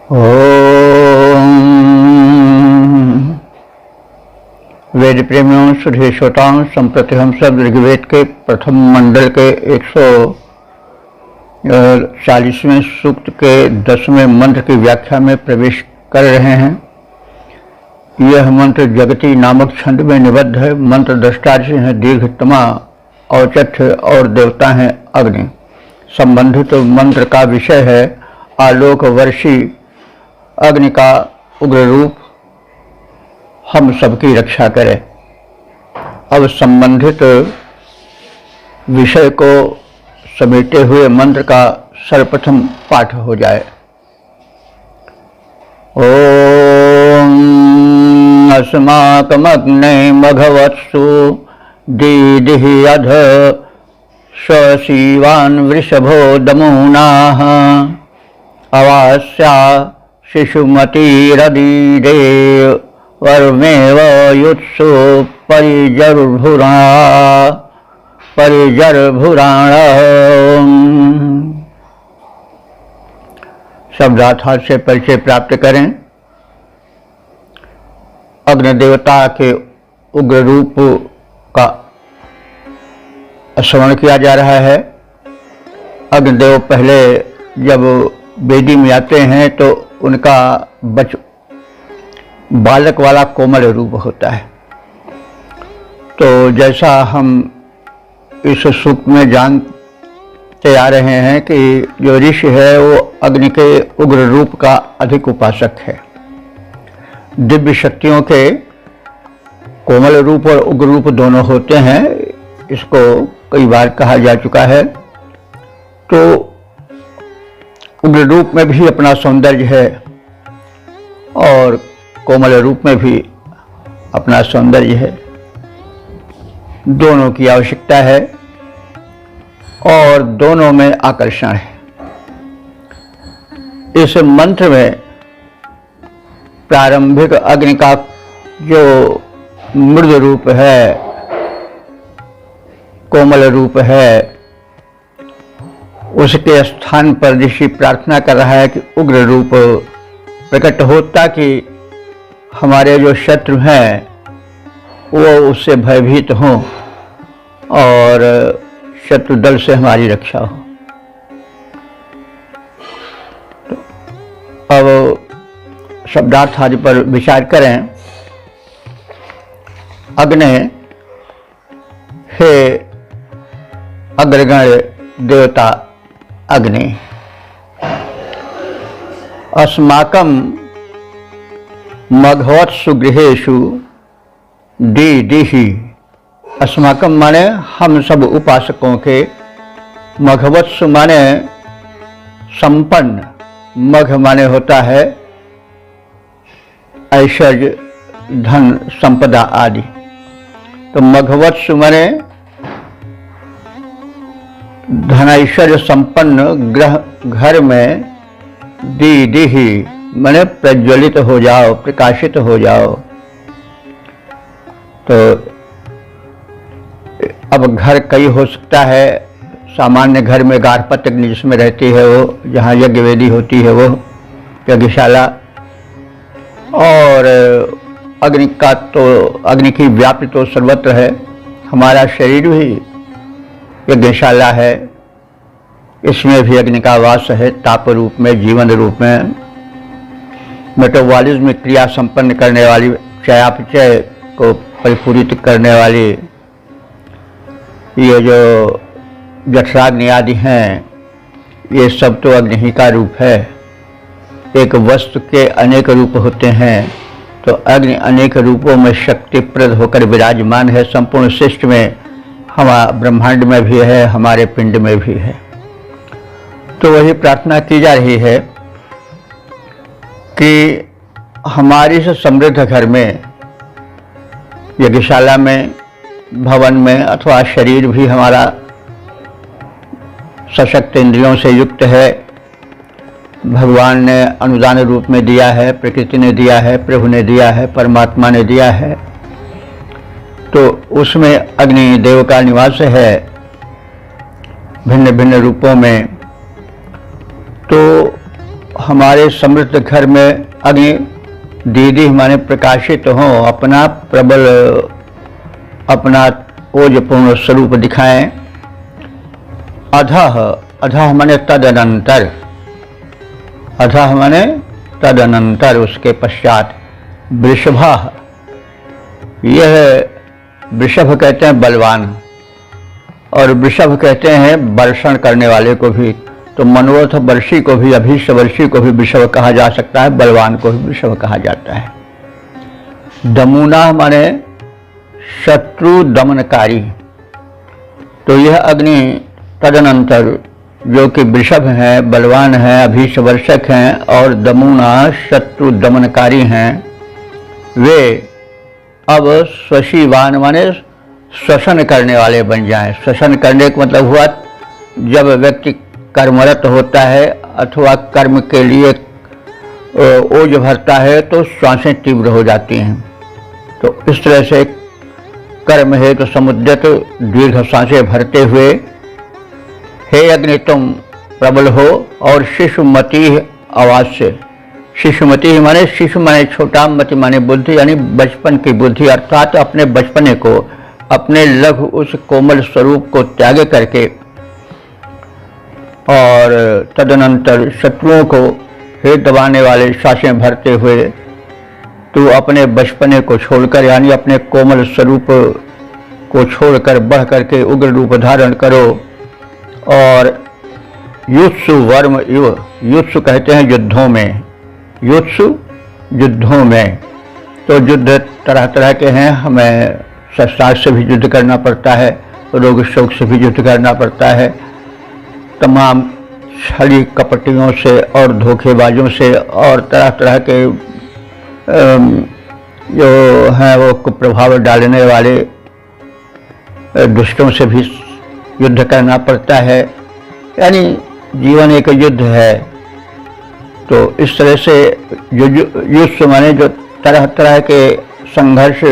ओम वेद प्रेमियों, सुधे श्रोताओं, संप्रति हम सब ऋग्वेद के प्रथम मंडल के 140वें सूक्त के 10वें मंत्र की व्याख्या में प्रवेश कर रहे हैं। यह मंत्र जगती नामक छंद में निबद्ध है। मंत्र दृष्टा हैं दीर्घतमा, औचथ्य और देवता हैं अग्नि। संबंधित मंत्र का विषय है आलोक वर्षी अग्नि का उग्र रूप हम सबकी रक्षा करे। अब संबंधित विषय को समेटे हुए मंत्र का सर्वप्रथम पाठ हो जाए। ओम अस्माकमग्ने मघवत्सु दीदिहि अध स्वशीवान् वृषभो दमूनाः अवास्या शिशुमतीरदीदे वर्मेव युत्सु परिजर्भुराण। शब्दार्थ से परिचय प्राप्त करें। अग्नि देवता के उग्र रूप का स्मरण किया जा रहा है। अग्निदेव पहले जब वेदी में आते हैं तो उनका बालक वाला कोमल रूप होता है। तो जैसा हम इस सूक्त में जानते आ रहे हैं कि जो ऋषि है वो अग्नि के उग्र रूप का अधिक उपासक है। दिव्य शक्तियों के कोमल रूप और उग्र रूप दोनों होते हैं, इसको कई बार कहा जा चुका है। तो उग्र रूप में भी अपना सौंदर्य है और कोमल रूप में भी अपना सौंदर्य है। दोनों की आवश्यकता है और दोनों में आकर्षण है। इस मंत्र में प्रारंभिक अग्नि का जो मृद रूप है, कोमल रूप है, उसके स्थान पर ऋषि प्रार्थना कर रहा है कि उग्र रूप प्रकट हो ताकि हमारे जो शत्रु हैं वो उससे भयभीत हों और शत्रु दल से हमारी रक्षा हो। तो अब शब्दार्थ आदि पर विचार करें। अग्नि हे अग्रगण देवता अग्नि, अस्माकं मघवत्सु गृहेषु दीदिहि। अस्माकं माने हम सब उपासकों के, मघवत्सु माने संपन्न, मघ माने होता है ऐश्वर्य, धन, संपदा आदि। तो मघवत्सु माने धनैश्वर्य संपन्न घर में, दीदिहि माने प्रज्वलित हो जाओ, प्रकाशित हो जाओ। तो अब घर कई हो सकता है। सामान्य घर में गार्हपत्य जिसमें रहती है वो, जहाँ यज्ञ वेदी होती है वो यज्ञशाला, और अग्नि का तो अग्नि की व्याप्ति तो सर्वत्र है। हमारा शरीर भी यज्ञशाला है, इसमें भी अग्नि का वास है, ताप रूप में, जीवन रूप में, मेटाबॉलिज्म क्रिया संपन्न करने वाली, चयापचय को परिपूरित करने वाली ये जो जठराग्नि आदि हैं, ये सब तो अग्नि ही का रूप है। एक वस्तु के अनेक रूप होते हैं, तो अग्नि अनेक रूपों में शक्तिप्रद होकर विराजमान है। संपूर्ण सृष्टि में, हमारे ब्रह्मांड में भी है, हमारे पिंड में भी है। तो वही प्रार्थना की जा रही है कि हमारी इस समृद्ध घर में, यज्ञशाला में, भवन में अथवा शरीर भी हमारा सशक्त इंद्रियों से युक्त है। भगवान ने अनुदान रूप में दिया है, प्रकृति ने दिया है, प्रभु ने दिया है, परमात्मा ने दिया है। तो उसमें अग्नि देव का निवास है भिन्न भिन्न रूपों में। तो हमारे समृद्ध घर में अग्नि दीदी माने प्रकाशित हो, अपना प्रबल अपना ओजपूर्ण स्वरूप दिखाएं। अधः, अधः माने तदनंतर, अधः माने तदनंतर, उसके पश्चात। वृषभा, यह वृषभ कहते हैं बलवान, और वृषभ कहते हैं वर्षण करने वाले को भी। तो मनोरथ वर्षी को भी, अभीष्ट वर्षी को भी वृषभ कहा जा सकता है, बलवान को भी वृषभ कहा जाता है। दमुना माने शत्रु दमनकारी। तो यह अग्नि तदनंतर जो कि वृषभ हैं, बलवान हैं, अभीष्ट वर्षक हैं, और दमुना शत्रु दमनकारी हैं, वे अब स्वशीवान माने श्वसन करने वाले बन जाएं। श्वसन करने का मतलब हुआ जब व्यक्ति कर्मरत होता है अथवा कर्म के लिए ओज भरता है तो श्वासें तीव्र हो जाती हैं। तो इस तरह से कर्म है तो समुद्यत दीर्घ सांसें भरते हुए, हे अग्नि तुम प्रबल हो। और शिशुमती आवाज से, शिशुमती माने शिशु माने छोटा, मति माने बुद्धि, यानी बचपन की बुद्धि, अर्थात अपने बचपने को, अपने लघु उस कोमल स्वरूप को त्याग करके और तदनंतर शत्रुओं को हे दबाने वाले सांसें भरते हुए तू अपने बचपने को छोड़कर, यानी अपने कोमल स्वरूप को छोड़कर बढ़ करके उग्र रूप धारण करो। और युत्सु वर्म युव, युत्सु कहते हैं युद्धों में, युत्सु युद्धों में। तो युद्ध तरह तरह के हैं, हमें शस्त्रास्त्र से भी युद्ध करना पड़ता है, रोग शोक से भी युद्ध करना पड़ता है, तमाम छली कपटियों से और धोखेबाजों से और तरह तरह के जो हैं वो कुप्रभाव डालने वाले दुष्टों से भी युद्ध करना पड़ता है। यानी जीवन एक युद्ध है। तो इस तरह से युद्ध माने जो तरह तरह के संघर्ष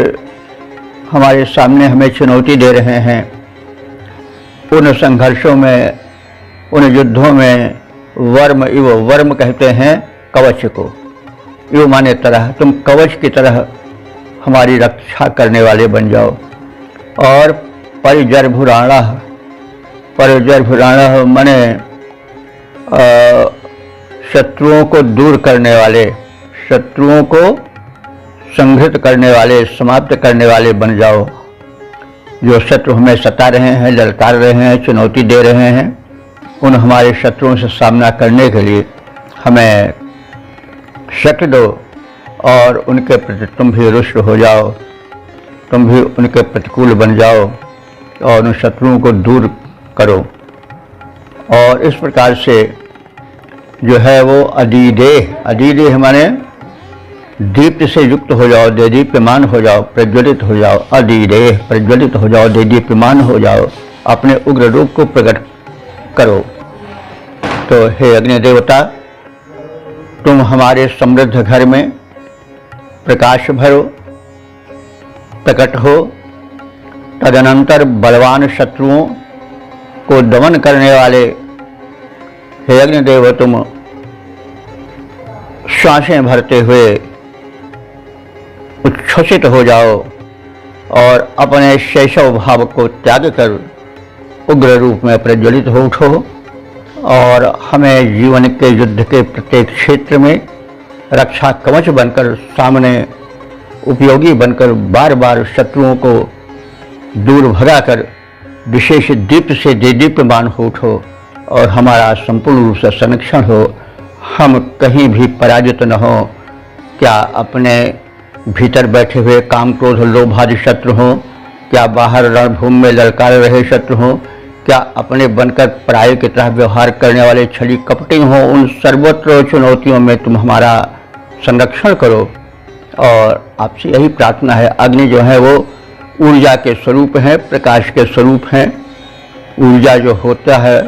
हमारे सामने हमें चुनौती दे रहे हैं, उन संघर्षों में, उन युद्धों में वर्म इव, वर्म कहते हैं कवच को, इव माने तरह, तुम कवच की तरह हमारी रक्षा करने वाले बन जाओ। और परिजर्भुराणा, परिजर्भुराणा माने शत्रुओं को दूर करने वाले, शत्रुओं को संघृत करने वाले, समाप्त करने वाले बन जाओ। जो शत्रु हमें सता रहे हैं, ललकार रहे हैं, चुनौती दे रहे हैं, उन हमारे शत्रुओं से सामना करने के लिए हमें शक्ति दो और उनके प्रति तुम भी रुष्ट हो जाओ, तुम भी उनके प्रतिकूल बन जाओ और उन शत्रुओं को दूर करो। और इस प्रकार से जो है वो अदीदेह, अदीदेह माने दीप्त से युक्त हो जाओ, देदीप्यमान हो जाओ, प्रज्वलित हो जाओ। अदीदेह, प्रज्वलित हो जाओ, देदीप्यमान हो जाओ, अपने उग्र रूप को प्रकट करो। तो हे अग्नि देवता, तुम हमारे समृद्ध घर में प्रकाश भरो, प्रकट हो। तदनंतर बलवान शत्रुओं को दमन करने वाले हे अग्निदेव, तुम श्वासें भरते हुए उच्छ्वसित हो जाओ और अपने शैशव भाव को त्याग कर उग्र रूप में प्रज्वलित हो उठो और हमें जीवन के युद्ध के प्रत्येक क्षेत्र में रक्षा कवच बनकर, सामने उपयोगी बनकर बार बार शत्रुओं को दूर भगाकर विशेष दीप्त से देदीप्यमान हो उठो और हमारा संपूर्ण रूप से संरक्षण हो, हम कहीं भी पराजित न हो। क्या अपने भीतर बैठे हुए काम क्रोध लोभ आदि शत्रु हों, क्या बाहर रणभूमि में ललकार रहे शत्रु हों, क्या अपने बनकर पराये की तरह व्यवहार करने वाले छली कपटी हों, उन सर्वत्र चुनौतियों में तुम हमारा संरक्षण करो। और आपसे यही प्रार्थना है। अग्नि जो है वो ऊर्जा के स्वरूप है, प्रकाश के स्वरूप हैं। ऊर्जा जो होता है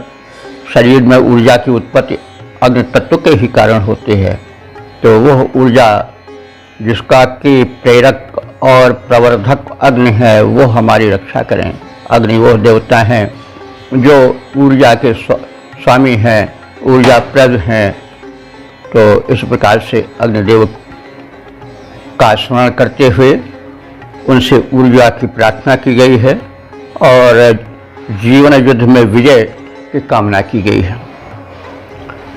शरीर में, ऊर्जा की उत्पत्ति अग्नि तत्व के ही कारण होती है। तो वह ऊर्जा जिसका कि प्रेरक और प्रवर्धक अग्नि है, वो हमारी रक्षा करें। अग्नि वो देवता हैं जो ऊर्जा के स्वामी हैं, ऊर्जा प्रद हैं, तो इस प्रकार से अग्निदेव का स्मरण करते हुए उनसे ऊर्जा की प्रार्थना की गई है और जीवन युद्ध में विजय की कामना की गई है।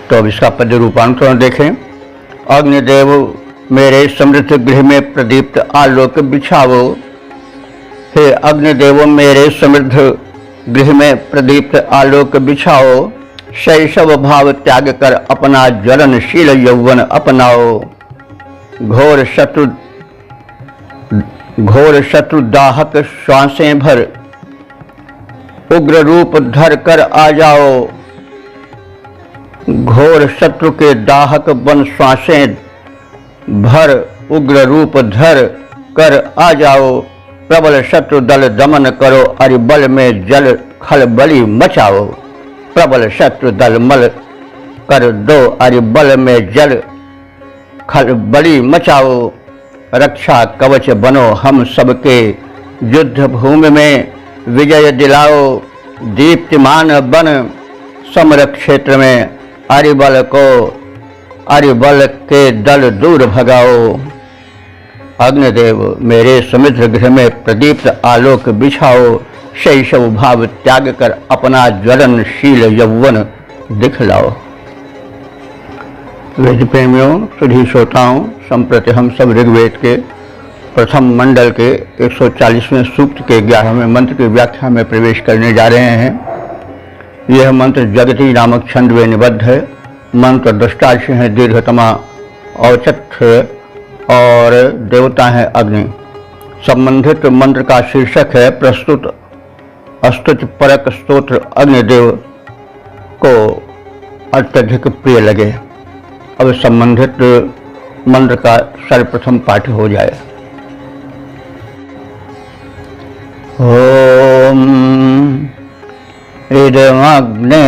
तो अब इसका पद्य रूपांतरण देखें। अग्निदेव मेरे समृद्ध गृह में प्रदीप्त आलोक बिछावो। हे अग्निदेव मेरे समृद्ध गृह में प्रदीप्त आलोक बिछाओ। शैशव भाव त्याग कर अपना ज्वलनशील यौवन अपनाओ। घोर शत्रु दाहक श्वासें भर उग्र रूप धर कर आ जाओ। घोर शत्रु के दाहक बन श्वासें भर उग्र रूप धर कर आ जाओ। प्रबल शत्रु दल दमन करो अरिबल में जल खलबली मचाओ। प्रबल शत्रु दल मल कर दो अरिबल में जल खलबली मचाओ। रक्षा कवच बनो हम सबके युद्ध भूमि में विजय दिलाओ। दीप्तिमान बन समर क्षेत्र में अरिबल के दल दूर भगाओ। अग्निदेव मेरे समृद्ध गृह में प्रदीप्त आलोक बिछाओ। शैशव भाव त्याग कर अपना ज्वलनशील यौवन दिखलाओ। वेद प्रेमियों, सुधी श्रोताओं, संप्रति हम सब ऋग्वेद के प्रथम मंडल के 140वें सूक्त के 11वें मंत्र की व्याख्या में प्रवेश करने जा रहे हैं। यह मंत्र जगती नामक छंद में निबद्ध है। मंत्र दृष्टाक्ष है दीर्घतमा औचक और देवता है अग्नि। संबंधित मंत्र का शीर्षक है प्रस्तुत अस्तुति परक स्तोत्र अग्निदेव को अत्यधिक प्रिय लगे। अब संबंधित मंत्र का सर्वप्रथम पाठ हो जाए। ओम इदमग्ने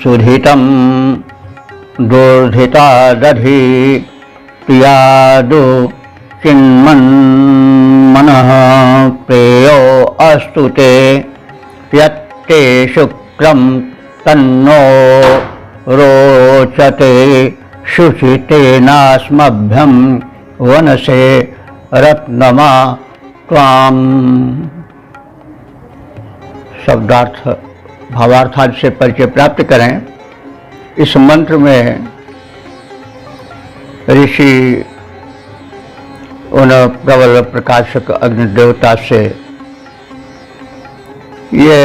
सुधितं दोर्धिता दधि प्रियादो चिन्मन्मनः प्रेयो अस्तु ते यत्ते शुक्रं तन्नो रोचते शुचितेनास्मभ्यं वनसे रत्नमा त्वाम्। शब्दार्थ भावार्थाद से परिचय प्राप्त करें। इस मंत्र में ऋषि उन प्रबल प्रकाशक अग्नि देवता से ये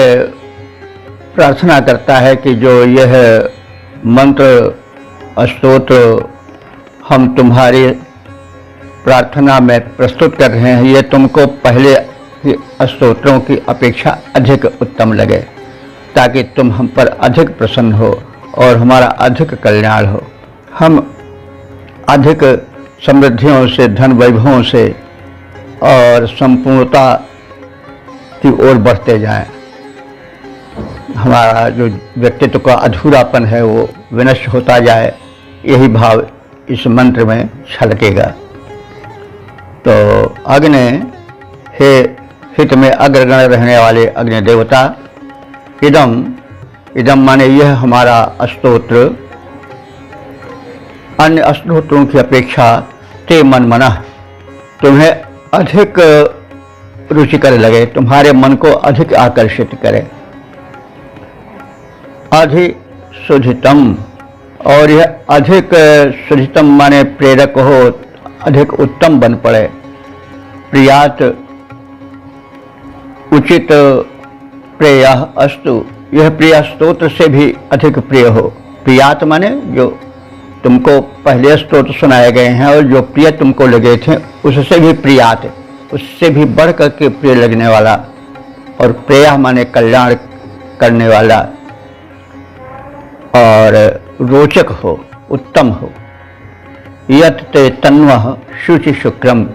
प्रार्थना करता है कि जो यह मंत्र स्तोत्र हम तुम्हारी प्रार्थना में प्रस्तुत कर रहे हैं, ये तुमको पहले की स्तोत्रों की अपेक्षा अधिक उत्तम लगे, ताकि तुम हम पर अधिक प्रसन्न हो और हमारा अधिक कल्याण हो। हम अधिक समृद्धियों से, धन वैभवों से और संपूर्णता की ओर बढ़ते जाएं। हमारा जो व्यक्तित्व का अधूरापन है वो विनष्ट होता जाए, यही भाव इस मंत्र में छलकेगा। तो अग्नि, हे हित में अग्रगण रहने वाले अग्नि देवता, इदम माने यह हमारा स्तोत्र अन्य स्तोत्रों की अपेक्षा ते मन मना तुम्हें अधिक रुचिकर लगे, तुम्हारे मन को अधिक आकर्षित करे। अधिशुद्धितम, और यह अधिक शुद्धितम माने प्रेरक हो, अधिक उत्तम बन पड़े। प्रियात उचित प्रेय अस्तु, यह प्रिय स्तोत्र से भी अधिक प्रिय हो। प्रियात माने जो तुमको पहले स्तोत्र सुनाए गए हैं और जो प्रिय तुमको लगे थे उससे भी प्रियात, उससे भी बढ़ करके प्रिय लगने वाला। और प्रेय माने कल्याण करने वाला और रोचक हो, उत्तम हो। यत् ते तन्वः शुचि शुक्रम,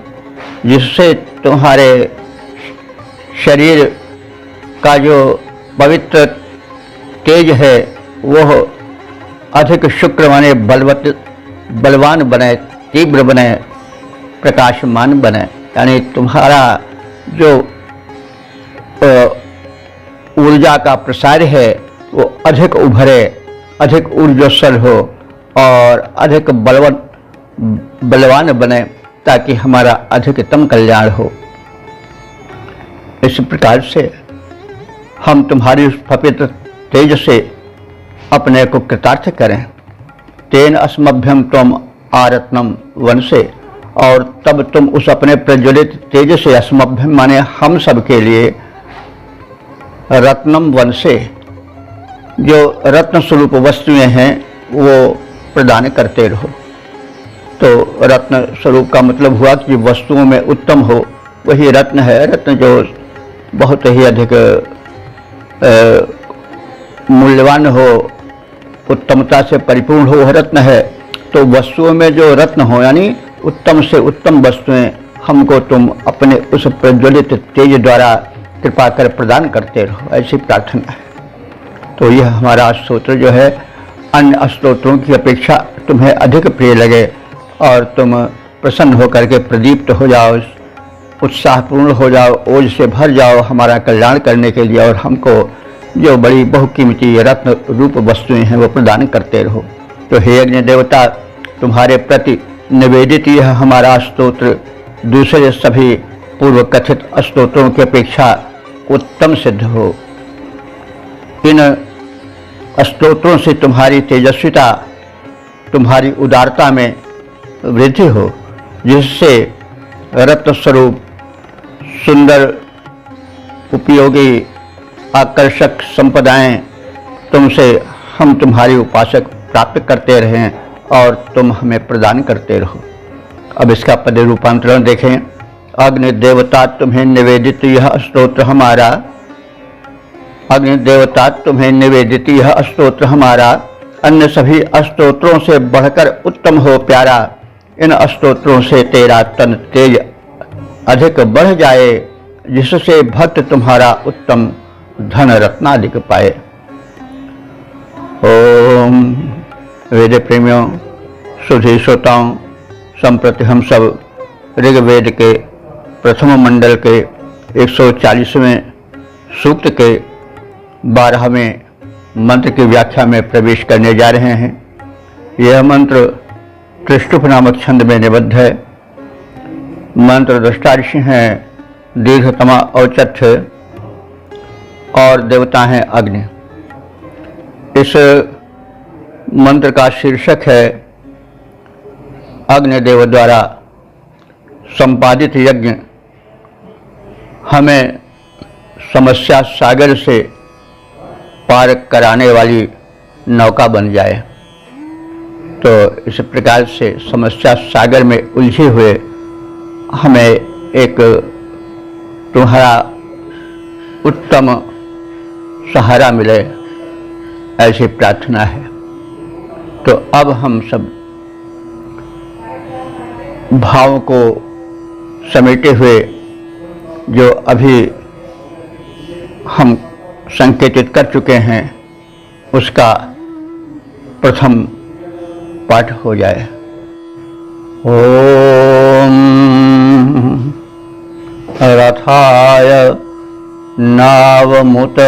जिससे तुम्हारे शरीर का जो पवित्र तेज है वह अधिक शुक्र माने बलवान बने, तीव्र बने, प्रकाशमान बने। यानी तुम्हारा जो ऊर्जा का प्रसार है वो अधिक उभरे, अधिक ऊर्जस्वल हो और अधिक बलवान बने, ताकि हमारा अधिकतम कल्याण हो। इस प्रकार से हम तुम्हारी उस पवित्र तेज से अपने को कृतार्थ करें। तेन अस्मभ्यम त्वम आरत्नम वन से, और तब तुम उस अपने प्रज्वलित तेज से, अस्मभ्यम माने हम सब के लिए, रत्नम वन से जो रत्न स्वरूप वस्तुएं हैं वो प्रदान करते रहो। तो रत्न स्वरूप का मतलब हुआ कि वस्तुओं में उत्तम हो वही रत्न है। रत्न जो बहुत ही अधिक मूल्यवान हो, उत्तमता से परिपूर्ण हो, वह रत्न है। तो वस्तुओं में जो रत्न हो, यानी उत्तम से उत्तम वस्तुएं हमको तुम अपने उस प्रज्वलित तेज द्वारा कृपा कर प्रदान करते रहो, ऐसी प्रार्थना है। तो यह हमारा स्तोत्र जो है अन्य स्तोत्रों की अपेक्षा तुम्हें अधिक प्रिय लगे और तुम प्रसन्न होकर के प्रदीप्त हो जाओ, उत्साहपूर्ण हो जाओ, ओज से भर जाओ हमारा कल्याण करने के लिए, और हमको जो बड़ी बहुकीमती रत्न रूप वस्तुएं हैं वो प्रदान करते रहो। तो हे अग्नि देवता, तुम्हारे प्रति निवेदित यह हमारा स्तोत्र दूसरे सभी पूर्व कथित स्तोत्रों की अपेक्षा उत्तम सिद्ध हो। इन स्तोत्रों से तुम्हारी तेजस्विता, तुम्हारी उदारता में वृद्धि हो, जिससे रत्न स्वरूप सुंदर उपयोगी आकर्षक संपदाएं तुमसे हम तुम्हारी उपासक प्राप्त करते रहें और तुम हमें प्रदान करते रहो। अब इसका पद रूपांतरण देखें। अग्नि देवता, तुम्हें निवेदित यह स्तोत्र हमारा, अग्नि देवता तुम्हें निवेदित यह स्तोत्र हमारा अन्य सभी स्तोत्रों से बढ़कर उत्तम हो प्यारा। इन स्तोत्रों से तेरा तन तेज अधिक बढ़ जाए, जिससे भक्त तुम्हारा उत्तम धन रत्नादिक पाए। ओम वेद प्रेमियों, सुधी श्रोताओं, संप्रति हम सब ऋग्वेद के प्रथम मंडल के 140वें सूक्त के 12वें मंत्र की व्याख्या में प्रवेश करने जा रहे हैं। यह मंत्र त्रिष्टुप नामक छंद में निबद्ध है। मंत्र दृष्टा ऋषि हैं दीर्घतमा औचथ्य और देवता हैं अग्नि। इस मंत्र का शीर्षक है अग्निदेव द्वारा संपादित यज्ञ हमें समस्या सागर से पार कराने वाली नौका बन जाए। तो इस प्रकार से समस्या सागर में उलझे हुए हमें एक तुम्हारा उत्तम सहारा मिले, ऐसी प्रार्थना है। तो अब हम सब भाव को समेटे हुए जो अभी हम संकेतित कर चुके हैं उसका प्रथम पाठ हो जाए। ओम रथाय नावमुत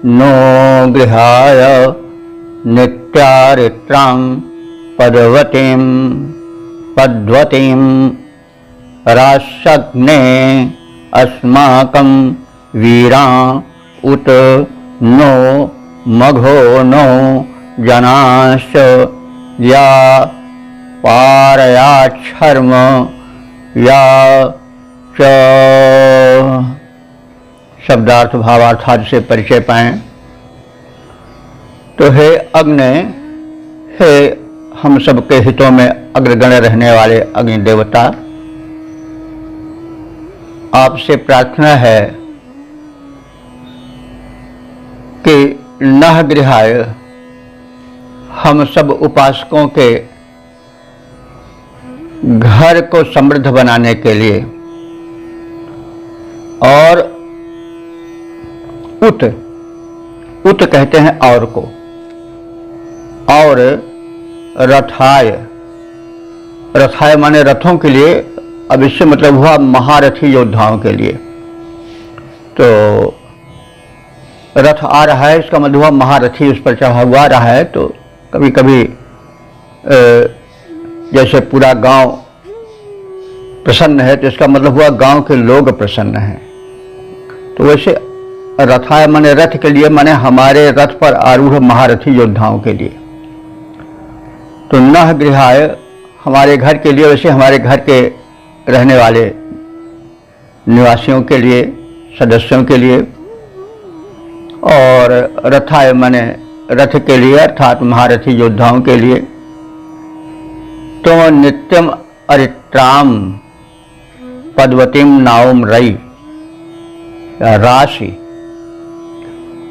नो गृहाय नित्यारित्रां पद्वतीं राशग्ने अस्माकं वीरा उत नो मघो नो जनाश्च या पारयाच्छर्म या च। शब्दार्थ भावार्थादि से परिचय पाएं। तो हे अग्नि, हे हम सबके हितों में अग्रगण रहने वाले अग्नि देवता, आपसे प्रार्थना है कि नह गृहाय, हम सब उपासकों के घर को समृद्ध बनाने के लिए, और उत कहते हैं और को, और रथाय माने रथों के लिए। अब इससे मतलब हुआ महारथी योद्धाओं के लिए। तो रथ आ रहा है, इसका मतलब हुआ महारथी उस पर चढ़ा हुआ रहा है। तो कभी कभी जैसे पूरा गांव प्रसन्न है तो इसका मतलब हुआ गांव के लोग प्रसन्न हैं। तो वैसे रथाय माने रथ के लिए, माने हमारे रथ पर आरूढ़ महारथी योद्धाओं के लिए। तो नह गृहाय हमारे घर के लिए, वैसे हमारे घर के रहने वाले निवासियों के लिए, सदस्यों के लिए। और रथाय माने रथ के लिए अर्थात महारथी योद्धाओं के लिए। तो नित्यम अरित्राम पद्वतीम नावम रई राशि,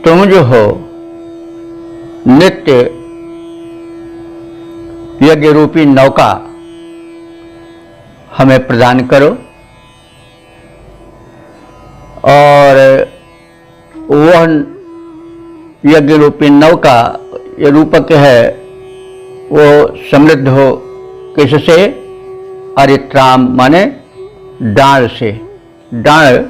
तुम जो हो नित्य यज्ञ रूपी नौका हमें प्रदान करो। और वह यज्ञ रूपी नौका ये रूपक है, वो समृद्ध हो किससे? अरित्राम माने डांड से। डांड,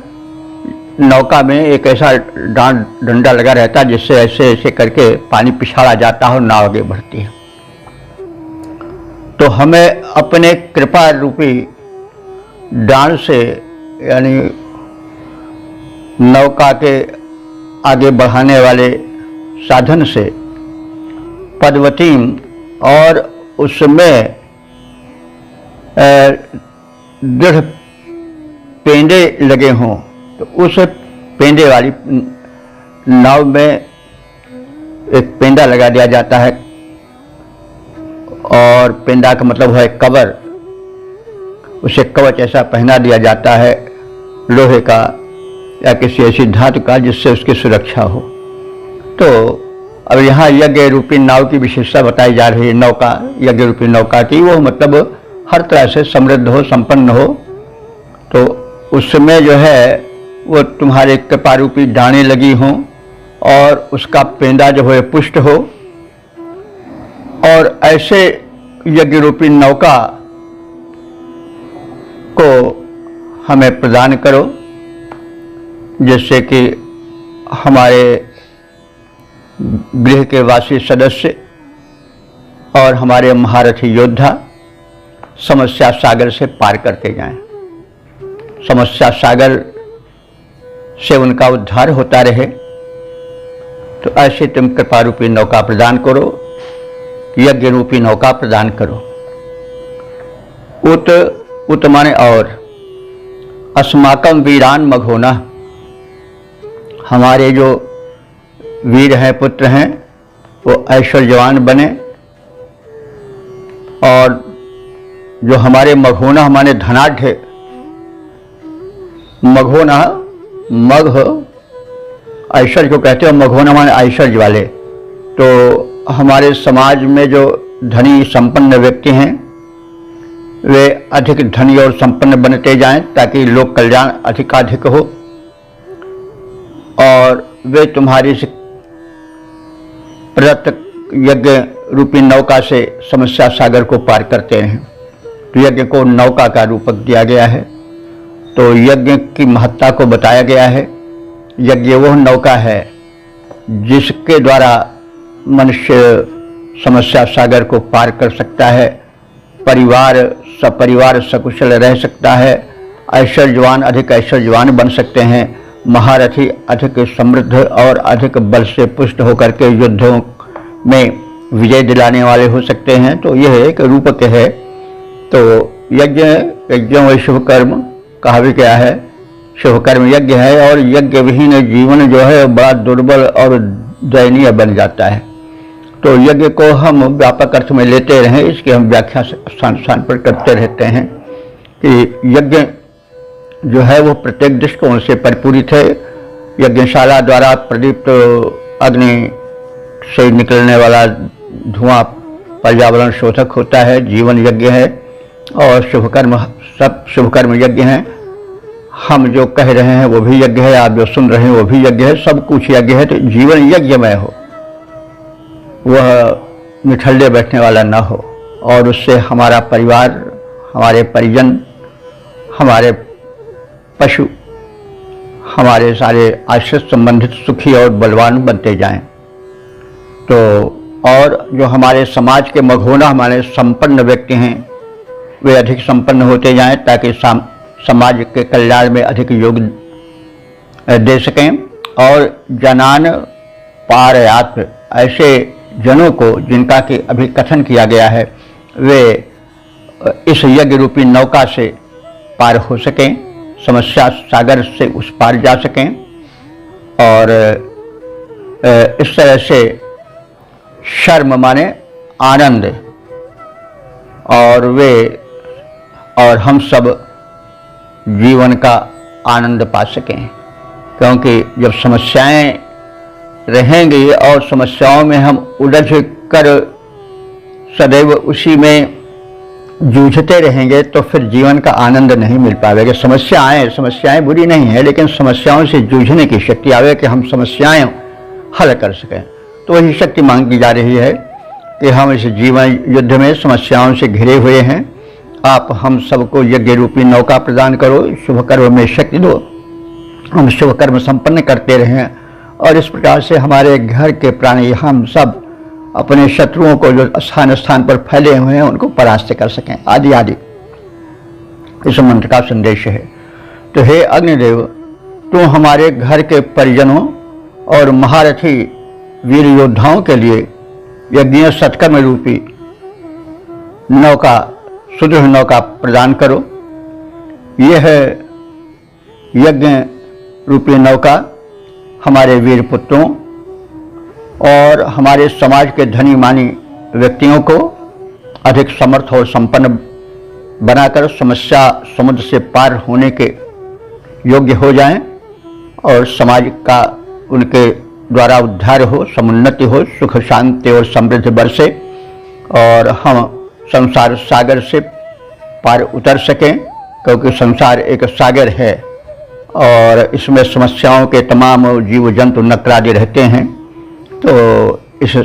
नौका में एक ऐसा डांड डंडा लगा रहता है जिससे ऐसे ऐसे करके पानी पिछाड़ा जाता है और नाव आगे बढ़ती है। तो हमें अपने कृपा रूपी डांड से, यानी नौका के आगे बढ़ाने वाले साधन से, पद्वतीम और उसमें दृढ़ पेंडे लगे हों, तो उस पेंडे वाली नाव में एक पेंडा लगा दिया जाता है। और पेंडा का मतलब है कवर, उसे कवच ऐसा पहना दिया जाता है लोहे का या किसी ऐसी धातु का जिससे उसकी सुरक्षा हो। तो अब यहाँ यज्ञ रूपी नाव की विशेषता बताई जा रही है, नौका, यज्ञ रूपी नौका की। वो मतलब हर तरह से समृद्ध हो, संपन्न हो। तो उसमें जो है वो तुम्हारे कृपा रूपी डाने लगी हों और उसका पेंदा जो है पुष्ट हो। और ऐसे यज्ञ रूपी नौका को हमें प्रदान करो जिससे कि हमारे गृह के वासी सदस्य और हमारे महारथी योद्धा समस्या सागर से पार करते जाएं, समस्या सागर से उनका उद्धार होता रहे। तो ऐसे तुम कृपा रूपी नौका प्रदान करो, यज्ञ रूपी नौका प्रदान करो। उत माने और, अस्माकम वीरान मघोना, हमारे जो वीर हैं, पुत्र हैं, वो ऐश्वर्यवान बने। और जो हमारे मघोना, हमारे धनाढ़, मघोना मघ ऐश्वर्य को कहते हो, मघोना माने ऐश्वर्य वाले। तो हमारे समाज में जो धनी संपन्न व्यक्ति हैं वे अधिक धनी और संपन्न बनते जाएं ताकि लोक कल्याण अधिकाधिक हो। और वे तुम्हारी प्रदत्त यज्ञ रूपी नौका से समस्या सागर को पार करते हैं। तो यज्ञ को नौका का रूपक दिया गया है। तो यज्ञ की महत्ता को बताया गया है। यज्ञ वह नौका है जिसके द्वारा मनुष्य समस्या सागर को पार कर सकता है, परिवार सपरिवार सकुशल रह सकता है, ऐश्वर्यवान अधिक ऐश्वर्यवान बन सकते हैं, महारथी अधिक समृद्ध और अधिक बल से पुष्ट होकर के युद्धों में विजय दिलाने वाले हो सकते हैं। तो यह एक रूपक है। तो यज्ञ, यज्ञ व शुभ कर्म कहा भी गया है, शुभ कर्म यज्ञ है। और यज्ञ विहीन जीवन जो है बड़ा दुर्बल और दयनीय बन जाता है। तो यज्ञ को हम व्यापक अर्थ में लेते रहें, इसकी हम व्याख्या स्थान स्थान पर करते रहते हैं कि यज्ञ जो है वो प्रत्येक दृष्टिकोण से परिपूरित है। यज्ञशाला द्वारा प्रदीप्त अग्नि से निकलने वाला धुआं पर्यावरण शोधक होता है, जीवन यज्ञ है। और शुभ कर्म, सब शुभ कर्म यज्ञ हैं। हम जो कह रहे हैं वो भी यज्ञ है, आप जो सुन रहे हैं वो भी यज्ञ है, सब कुछ यज्ञ है। तो जीवन यज्ञमय हो, वह निठल्ले बैठने वाला ना हो। और उससे हमारा परिवार, हमारे परिजन, हमारे पशु, हमारे सारे आश्रित संबंधित सुखी और बलवान बनते जाएं। तो और जो हमारे समाज के मघोना हमारे संपन्न व्यक्ति हैं वे अधिक संपन्न होते जाएं, ताकि समाज के कल्याण में अधिक योग दे सकें। और जनान पारयात, ऐसे जनों को जिनका कि अभी कथन किया गया है, वे इस यज्ञ रूपी नौका से पार हो सकें, समस्या सागर से उस पार जा सकें। और इस तरह से शर्म माने आनंद, और वे और हम सब जीवन का आनंद पा सकें। क्योंकि जब समस्याएं रहेंगी और समस्याओं में हम उलझ कर सदैव उसी में जूझते रहेंगे तो फिर जीवन का आनंद नहीं मिल पाएगा। समस्याएं बुरी नहीं है, लेकिन समस्याओं से जूझने की शक्ति आवे कि हम समस्याएं हल कर सकें। तो वही शक्ति मांगी जा रही है कि हम इस जीवन युद्ध में समस्याओं से घिरे हुए हैं। आप हम सबको यज्ञ रूपी नौका प्रदान करो, शुभ कर्म में शक्ति दो, हम शुभ कर्म संपन्न करते रहें और इस प्रकार से हमारे घर के प्राणी हम सब अपने शत्रुओं को जो स्थान स्थान पर फैले हुए हैं उनको परास्त कर सकें, आदि आदि इस मंत्र का संदेश है। तो हे अग्निदेव, तू हमारे घर के परिजनों और महारथी वीर योद्धाओं के लिए यज्ञ सत्कर्म रूपी नौका, सुदृढ़ नौका प्रदान करो। यह यज्ञ रूपी नौका हमारे वीर पुत्रों और हमारे समाज के धनी मानी व्यक्तियों को अधिक समर्थ और संपन्न बनाकर समस्या समुद्र से पार होने के योग्य हो जाएं और समाज का उनके द्वारा उद्धार हो, समुन्नति हो, सुख शांति और समृद्धि बरसे और हम संसार सागर से पार उतर सकें। क्योंकि संसार एक सागर है और इसमें समस्याओं के तमाम जीव जंतु नक्रादि रहते हैं। तो इस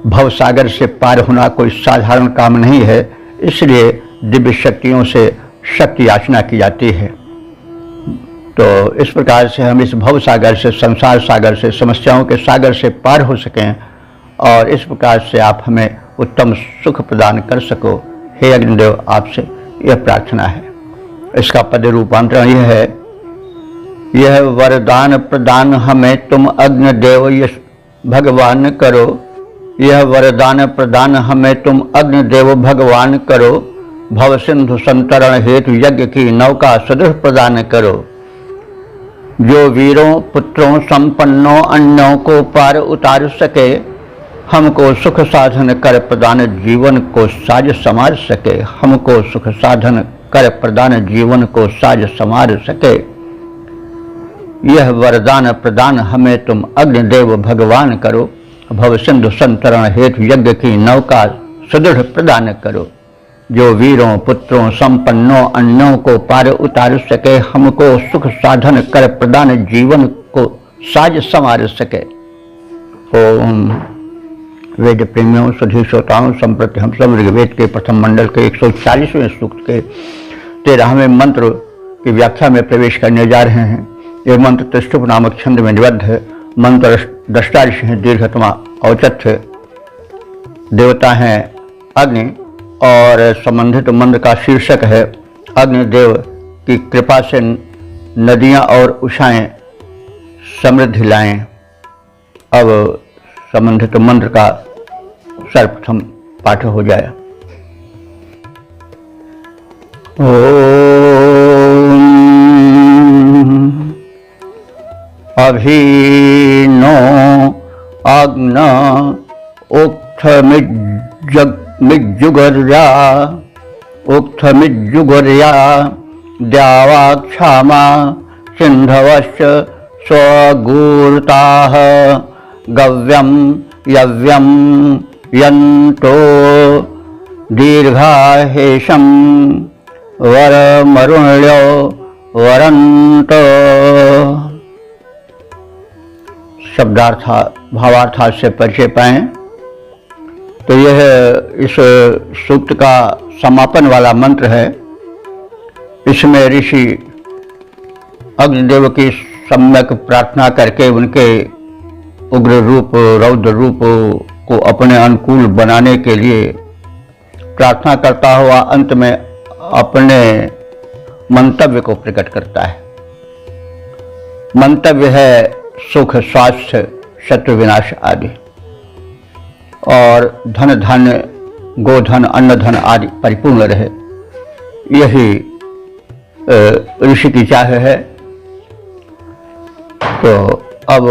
भव सागर से पार होना कोई साधारण काम नहीं है, इसलिए दिव्य शक्तियों से शक्ति याचना की जाती है। तो इस प्रकार से हम इस भव सागर से, संसार सागर से, समस्याओं के सागर से पार हो सकें और इस प्रकार से आप हमें उत्तम सुख प्रदान कर सको। हे अग्निदेव, आपसे यह प्रार्थना है। इसका पद रूपांतरण यह है, यह वरदान प्रदान हमें तुम अग्निदेव यश भगवान करो। यह वरदान प्रदान हमें तुम अग्निदेव भगवान करो। भव सिंधु संतरण हेतु यज्ञ की नौका सुदृढ़ प्रदान करो। जो वीरों पुत्रों संपन्नों अन्यों को पार उतार सके, हमको सुख साधन कर प्रदान जीवन को साज संवार सके। हमको सुख साधन कर प्रदान जीवन को साज संवार सके। यह वरदान प्रदान हमें तुम अग्निदेव भगवान करो। भव सिंधु संतरण हेतु यज्ञ की नौका सुदृढ़ प्रदान करो। जो वीरों पुत्रों संपन्नों अन्यों को पार उतार सके, हमको सुख साधन कर प्रदान जीवन को साज संवार सके। ओम वेद प्रेमियों सुधी श्रोताओं, संप्रति हम सब ऋग्वेद के प्रथम मंडल के 140वें सूक्त के 13वें मंत्र की व्याख्या में प्रवेश करने जा रहे हैं। यह मंत्र त्रिष्टुप नामक छंद में निबद्ध है। मंत्र दृष्टा ऋषि हैं, दीर्घतमा औचित्य देवता हैं अग्नि और संबंधित मंत्र का शीर्षक है अग्निदेव की कृपा से नदियां और उषाएं समृद्धि लाएं। अब संबंधित मंत्र का सर्वप्रथम पाठ हो जाए। अभिनो अग्न उक्थमिज्जुगर्या द्यावा क्षमा सिन्धवश्च स्वगूर्ताः गव्यं यव्यं यन्तो दीर्घाहेशं वरमरुण्यो वरन्तो। शब्दार्थ भावार्थ से परिचय पाएं तो यह इस सूक्त का समापन वाला मंत्र है। इसमें ऋषि अग्निदेव की सम्यक प्रार्थना करके उनके उग्र रूप रौद्र रूप को अपने अनुकूल बनाने के लिए प्रार्थना करता हुआ अंत में अपने मंतव्य को प्रकट करता है। मंतव्य है सुख, स्वास्थ्य, शत्रु विनाश आदि, और धन धान्य, गोधन, अन्न धन आदि परिपूर्ण रहे, यही ऋषि की चाह है। तो अब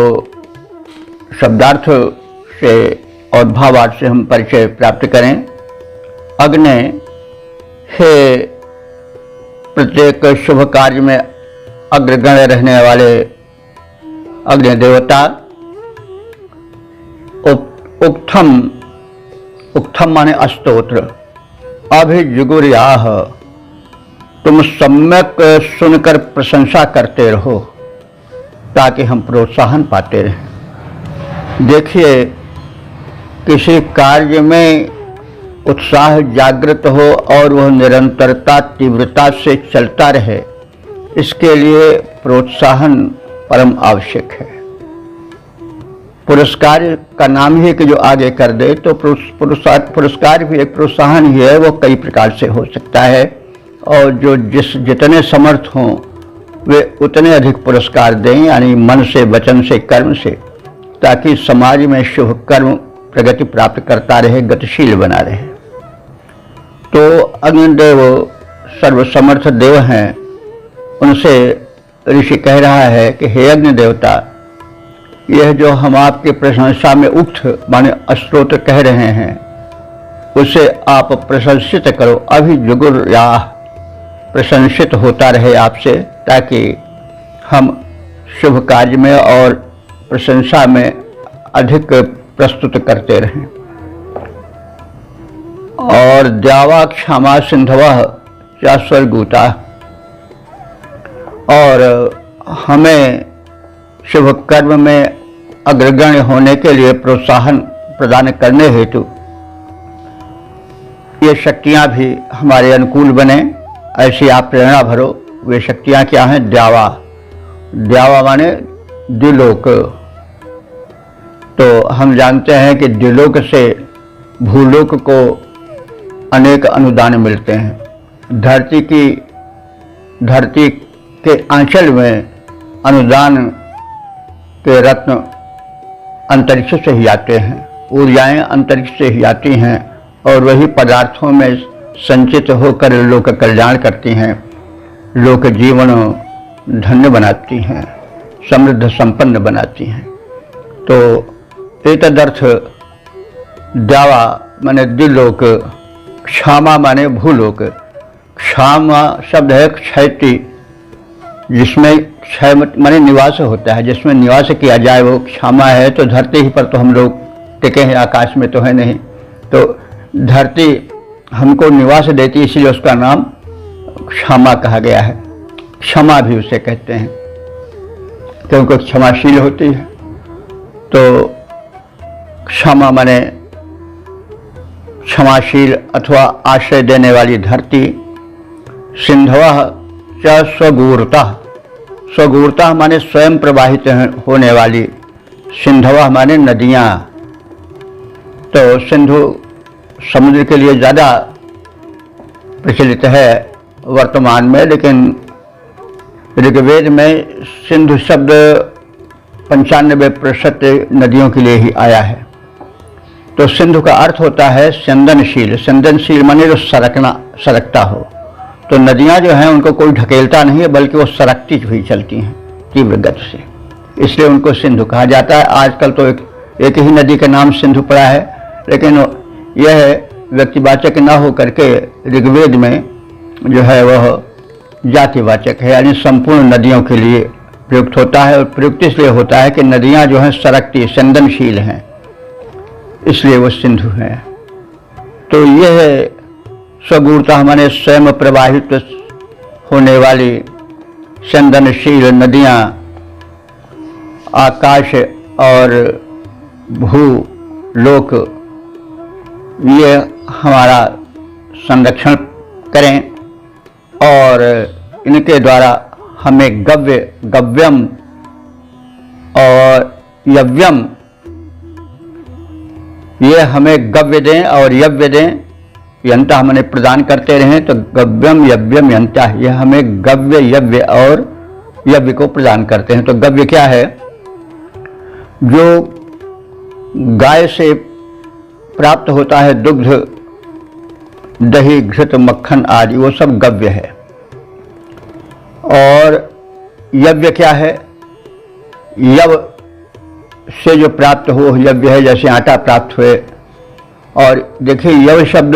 शब्दार्थ से और भावार्थ से हम परिचय प्राप्त करें। अग्नि है प्रत्येक शुभ कार्य में अग्रगण्य रहने वाले अग्नि देवता। उक्थम माने स्तोत्र। अभिजुगुर्याह, तुम सम्यक सुनकर प्रशंसा करते रहो ताकि हम प्रोत्साहन पाते रहें। देखिए, किसी कार्य में उत्साह जागृत हो और वह निरंतरता तीव्रता से चलता रहे, इसके लिए प्रोत्साहन परम आवश्यक है। पुरस्कार का नाम ही कि जो आगे कर दे, तो पुरस्कार भी एक प्रोत्साहन ही है। वो कई प्रकार से हो सकता है, और जो जितने समर्थ हों वे उतने अधिक पुरस्कार दें, यानी मन से, वचन से, कर्म से, ताकि समाज में शुभ कर्म प्रगति प्राप्त करता रहे, गतिशील बना रहे। तो अग्निदेव सर्वसमर्थ देव हैं। उनसे ऋषि कह रहा है कि हे अग्नि देवता, यह जो हम आपकी प्रशंसा में उक्त माने स्तोत्र कह रहे हैं, उसे आप प्रशंसित करो। अभिजुगुर या प्रशंसित होता रहे आपसे, ताकि हम शुभ कार्य में और प्रशंसा में अधिक प्रस्तुत करते रहें। और द्यावा क्षमा सिंधवः च स्वर्गूता, और हमें शुभ कर्म में अग्रगण्य होने के लिए प्रोत्साहन प्रदान करने हेतु ये शक्तियां भी हमारे अनुकूल बने, ऐसी आप प्रेरणा भरो। वे शक्तियां क्या हैं? द्यावा। द्यावा माने द्विलोक। तो हम जानते हैं कि द्विलोक से भूलोक को अनेक अनुदान मिलते हैं। धरती के आंचल में अनुदान के रत्न अंतरिक्ष से ही आते हैं, ऊर्जाएं अंतरिक्ष से ही आती हैं, और वही पदार्थों में संचित होकर लोक कल्याण करती हैं, लोक जीवन धन्य बनाती हैं, समृद्ध संपन्न बनाती हैं। तो एतदर्थ द्यावा माने द्विलोक, क्षमा माने भूलोक। क्षमा शब्द है क्षैति, जिसमें क्षय माने निवास होता है, जिसमें निवास किया जाए वो क्षमा है। तो धरती ही पर तो हम लोग टिके हैं, आकाश में तो है नहीं। तो धरती हमको निवास देती, इसलिए उसका नाम क्षमा कहा गया है। क्षमा भी उसे कहते हैं क्योंकि क्षमाशील होती है। तो क्षमा माने क्षमाशील अथवा आश्रय देने वाली धरती। सिंधवः च स्वगूरता। स्वगूरता माने स्वयं प्रवाहित होने वाली, सिंधवः माने नदियाँ। तो सिंधु समुद्र के लिए ज़्यादा प्रचलित है वर्तमान में, लेकिन ऋग्वेद में सिंधु शब्द 95% नदियों के लिए ही आया है। तो सिंधु का अर्थ होता है संदनशील। संदनशील माने जो सरकता हो। तो नदियां जो हैं उनको कोई ढकेलता नहीं है, बल्कि वो सरकती हुई चलती हैं तीव्र गति से, इसलिए उनको सिंधु कहा जाता है। आजकल तो एक ही नदी का नाम सिंधु पड़ा है, लेकिन यह व्यक्तिवाचक न हो करके ऋग्वेद में जो है वह जातिवाचक है, यानी संपूर्ण नदियों के लिए प्रयुक्त होता है। और प्रयुक्त इसलिए होता है कि नदियां जो हैं सरकती, संदनशील हैं, इसलिए वो सिंधु हैं। तो यह स्वगूरता माने स्वयं प्रवाहित होने वाली संदनशील नदियां आकाश और भूलोक, ये हमारा संरक्षण करें और इनके द्वारा हमें गव्यम और यव्यम ये हमें गव्य दें और यव्य दें, यंता हमने प्रदान करते रहें। तो गव्यम यव्यम यंता, ये हमें गव्य यव्य और यव्य को प्रदान करते हैं। तो गव्य क्या है? जो गाय से प्राप्त होता है दुग्ध, दही, घृत, मक्खन आदि, वो सब गव्य है। और यव्य क्या है? यव से जो प्राप्त हो यव्य है, जैसे आटा प्राप्त हुए। और देखिए यव शब्द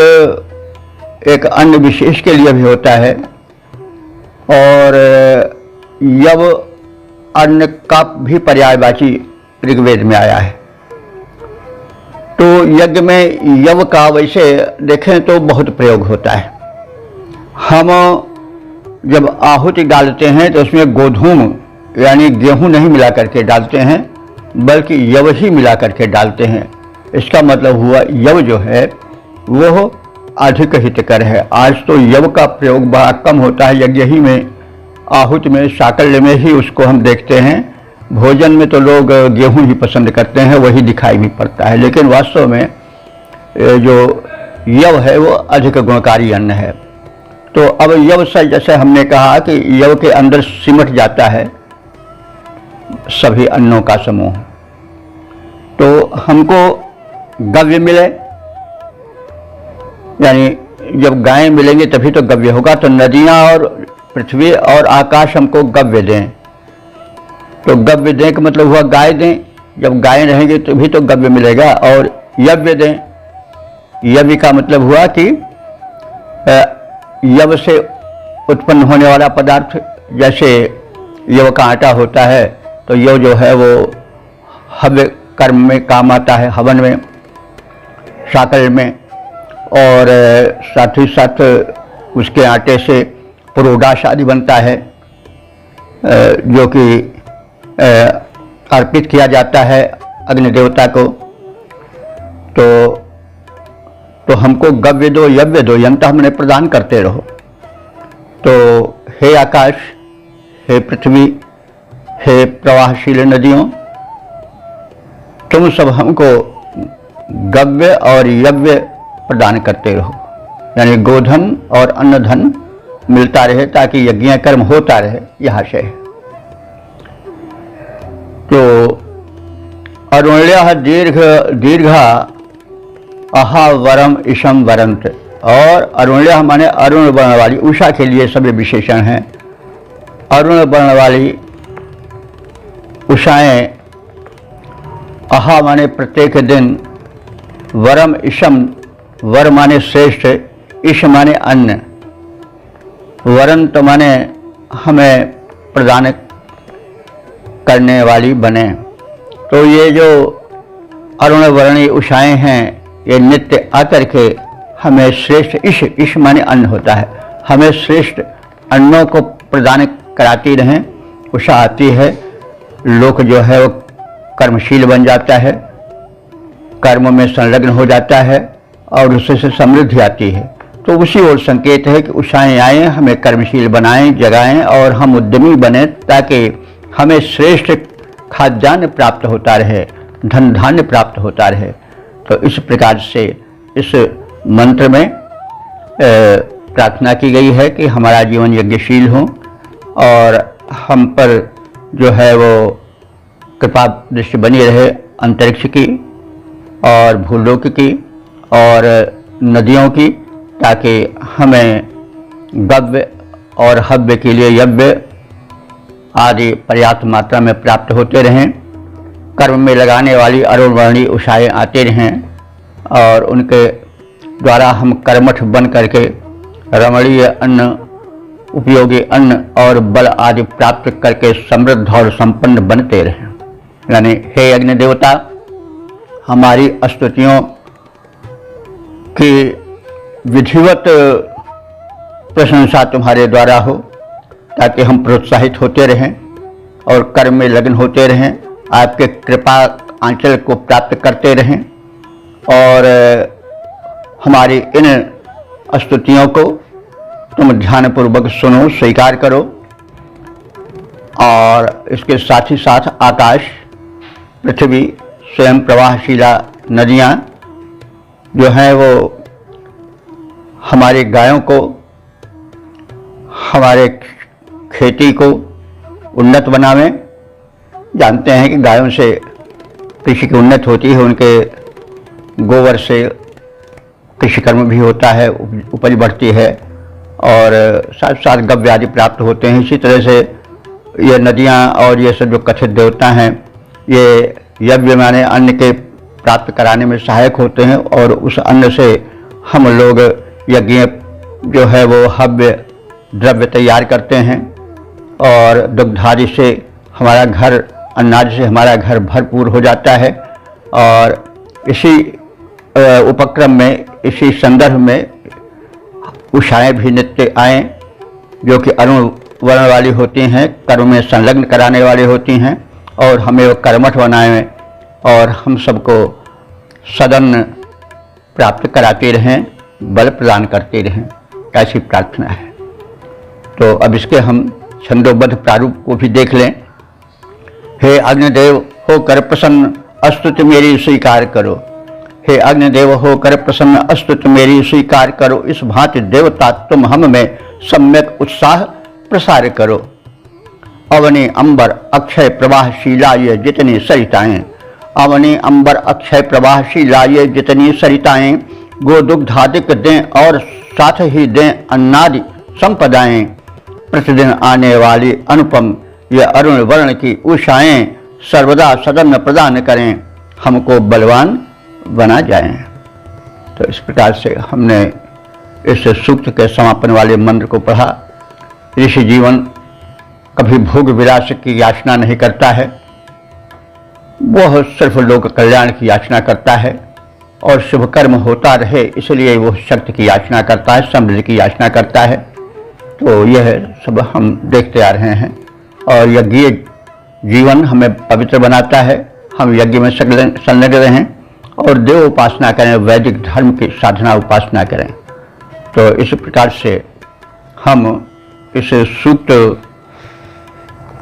एक अन्न विशेष के लिए भी होता है, और यव अन्न का भी पर्यायवाची ऋग्वेद में आया है। तो यज्ञ में यव का वैसे देखें तो बहुत प्रयोग होता है। हम जब आहुति डालते हैं तो उसमें गोधूम यानी गेहूं नहीं मिला करके डालते हैं, बल्कि यव ही मिला करके डालते हैं। इसका मतलब हुआ यव जो है वो अधिक हितकर है। आज तो यव का प्रयोग बड़ा कम होता है, यज्ञ ही में, आहुति में, साकल्य में ही उसको हम देखते हैं। भोजन में तो लोग गेहूं ही पसंद करते हैं, वही दिखाई भी पड़ता है। लेकिन वास्तव में जो यव है वो अधिक गुणकारी अन्न है। तो अब यव से जैसे हमने कहा कि यव के अंदर सिमट जाता है सभी अन्नों का समूह। तो हमको गव्य मिले, यानी जब गायें मिलेंगे तभी तो गव्य होगा। तो नदियां और पृथ्वी और आकाश हमको गव्य दें। तो गव्य दें का मतलब हुआ गाय दें, जब गाय रहेंगे तभी तो गव्य मिलेगा। और यव्य दें, यव्य का मतलब हुआ कि यव से उत्पन्न होने वाला पदार्थ, जैसे यव का आटा होता है तो यव जो है वो हव्य कर्म में काम आता है, हवन में, साकल में। और साथ ही साथ उसके आटे से पुरोडाश आदि बनता है, जो कि अर्पित किया जाता है अग्नि देवता को। तो हमको गव्य दो, यव्य दो, यंता हमने प्रदान करते रहो। तो हे आकाश, हे पृथ्वी, हे प्रवाहशील नदियों, तुम सब हमको गव्य और यव्य प्रदान करते रहो, यानी गोधन और अन्नधन मिलता रहे ताकि यज्ञ कर्म होता रहे, यह आशय है। तो अरुण्य दीर्घ अहा वरम इशम वरंत, और अरुण्य माने अरुण वर्ण वाली, उषा के लिए सभी विशेषण हैं। अरुण वर्ण वाली उषाएं, अहा माने प्रत्येक दिन, वरम इशम, वर माने श्रेष्ठ, इश माने अन्न, वरंत माने हमें प्रदान करने वाली बने। तो ये जो अरुण वर्णी उषाएं हैं, ये नित्य आकर के हमें श्रेष्ठ, इश माने अन्न होता है, हमें श्रेष्ठ अन्नों को प्रदान कराती रहें। उषा आती है, लोक जो है वो कर्मशील बन जाता है, कर्म में संलग्न हो जाता है और उससे से समृद्धि आती है। तो उसी ओर संकेत है कि उषाएं आएँ, हमें कर्मशील बनाएं, जगाएं और हम उद्यमी बने, ताकि हमें श्रेष्ठ खाद्यान्न प्राप्त होता रहे, धन धान्य प्राप्त होता रहे। तो इस प्रकार से इस मंत्र में प्रार्थना की गई है कि हमारा जीवन यज्ञशील हो और हम पर जो है वो कृपा दृष्टि बनी रहे अंतरिक्ष की और भूलोक की और नदियों की, ताकि हमें गव्य और हव्य के लिए यव्य आदि पर्याप्त मात्रा में प्राप्त होते रहें। कर्म में लगाने वाली अरुण वर्णी उषाएं आते रहें और उनके द्वारा हम कर्मठ बन करके रमणीय अन्न, उपयोगी अन्न और बल आदि प्राप्त करके समृद्ध और संपन्न बनते रहें। यानी हे अग्नि देवता, हमारी स्तुतियों की विधिवत प्रशंसा तुम्हारे द्वारा हो, ताकि हम प्रोत्साहित होते रहें और कर्म में लग्न होते रहें, आपके कृपा आंचल को प्राप्त करते रहें और हमारी इन स्तुतियों को तुम ध्यानपूर्वक सुनो, स्वीकार करो। और इसके साथ ही साथ आकाश, पृथ्वी, स्वयं प्रवाहशीला नदियाँ जो हैं वो हमारी गायों को, हमारे खेती को उन्नत बनावें। जानते हैं कि गायों से कृषि की उन्नति होती है, उनके गोबर से कृषि कर्म भी होता है, उपज बढ़ती है और साथ साथ गव्य आदि प्राप्त होते हैं। इसी तरह से ये नदियाँ और ये सब जो कथित देवता हैं, ये यज्ञ माने अन्न के प्राप्त कराने में सहायक होते हैं और उस अन्न से हम लोग यज्ञ जो है वो हव्य द्रव्य तैयार करते हैं और दुग्धादि से हमारा घर, अनाज से हमारा घर भरपूर हो जाता है। और इसी उपक्रम में, इसी संदर्भ में उषाएँ भी नित्य आएँ जो कि अरुण वर्ण वाली होती हैं, कर्म में संलग्न कराने वाली होती हैं और हमें वो कर्मठ बनाएं और हम सबको सदन प्राप्त कराते रहें, बल प्रदान करते रहें, ऐसी प्रार्थना है। तो अब इसके हम छंदोबद्ध प्रारूप को भी देख लें। हे अग्निदेव होकर प्रसन्न अस्तुति मेरी स्वीकार करो, हे अग्निदेव होकर प्रसन्न अस्तुति मेरी स्वीकार करो, इस भांति देवता तुम हम में सम्यक उत्साह प्रसार करो। अवनी अंबर अक्षय प्रवाहशीला ये जितनी सरिताएं, अवनी अंबर अक्षय प्रवाहशीला ये जितनी सरिताएं, गोदुग्धादिक दें और साथ ही दें अन्नादि संपदाएं, प्रतिदिन आने वाली अनुपम ये अरुण वर्ण की उषाएं सर्वदा सदन प्रदान करें, हमको बलवान बना जाएं। तो इस प्रकार से हमने इस सूक्त के समापन वाले मंत्र को पढ़ा। ऋषि जीवन कभी भोग विलास की याचना नहीं करता है, वह सिर्फ लोक कल्याण की याचना करता है और शुभ कर्म होता रहे इसलिए वो शक्ति की याचना करता है, समृद्धि की याचना करता है। तो यह सब हम देखते आ रहे हैं और यज्ञीय जीवन हमें पवित्र बनाता है। हम यज्ञ में संलग्न रहें और देव उपासना करें, वैदिक धर्म की साधना उपासना करें। तो इस प्रकार से हम इस सूक्त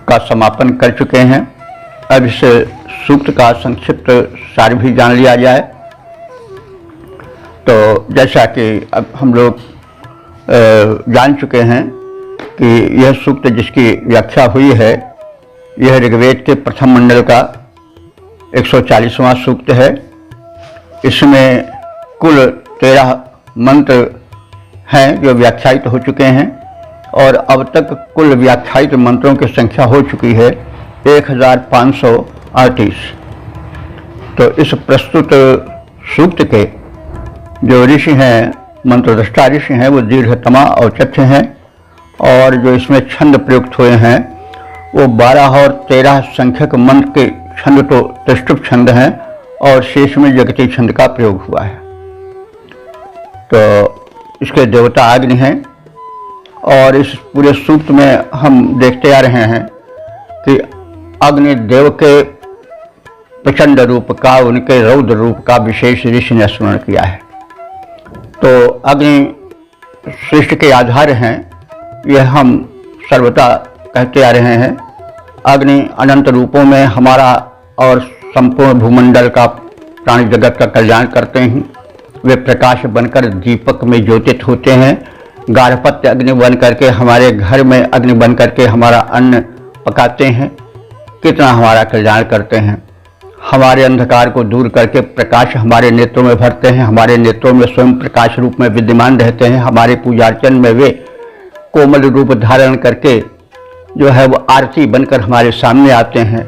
का समापन कर चुके हैं। अब इस सूक्त का संक्षिप्त सार भी जान लिया जाए। तो जैसा कि अब हम लोग जान चुके हैं कि यह सूक्त जिसकी व्याख्या हुई है, यह ऋग्वेद के प्रथम मंडल का 140वां सूक्त है। इसमें कुल 13 मंत्र हैं जो व्याख्यायित हो चुके हैं और अब तक कुल व्याख्यायित मंत्रों की संख्या हो चुकी है 1538। तो इस प्रस्तुत सूक्त के जो ऋषि हैं, मंत्रदृष्टा ऋषि हैं, वो दीर्घतमा औचत्य हैं और जो इसमें छंद प्रयुक्त हुए हैं वो 12 और 13 संख्यक मंत्र के छंद तो त्रिष्टुप छंद हैं और शेष में जगती छंद का प्रयोग हुआ है। तो इसके देवता अग्नि हैं और इस पूरे सूक्त में हम देखते आ रहे हैं कि अग्नि देव के प्रचंड रूप का, उनके रौद्र रूप का विशेष ऋषि ने स्मरण किया है। तो अग्नि सृष्टि के आधार हैं, यह हम सर्वथा कहते आ रहे हैं। अग्नि अनंत रूपों में हमारा और संपूर्ण भूमंडल का, प्राणी जगत का कल्याण करते हैं। वे प्रकाश बनकर दीपक में ज्योतित होते हैं, गार्हपत्य अग्नि बन करके हमारे घर में अग्नि बन करके हमारा अन्न पकाते हैं, कितना हमारा कल्याण करते हैं। हमारे अंधकार को दूर करके प्रकाश हमारे नेत्रों में भरते हैं, हमारे नेत्रों में स्वयं प्रकाश रूप में विद्यमान रहते हैं। हमारे पूजा अर्चन में वे कोमल रूप धारण करके जो है वो आरती बनकर हमारे सामने आते हैं।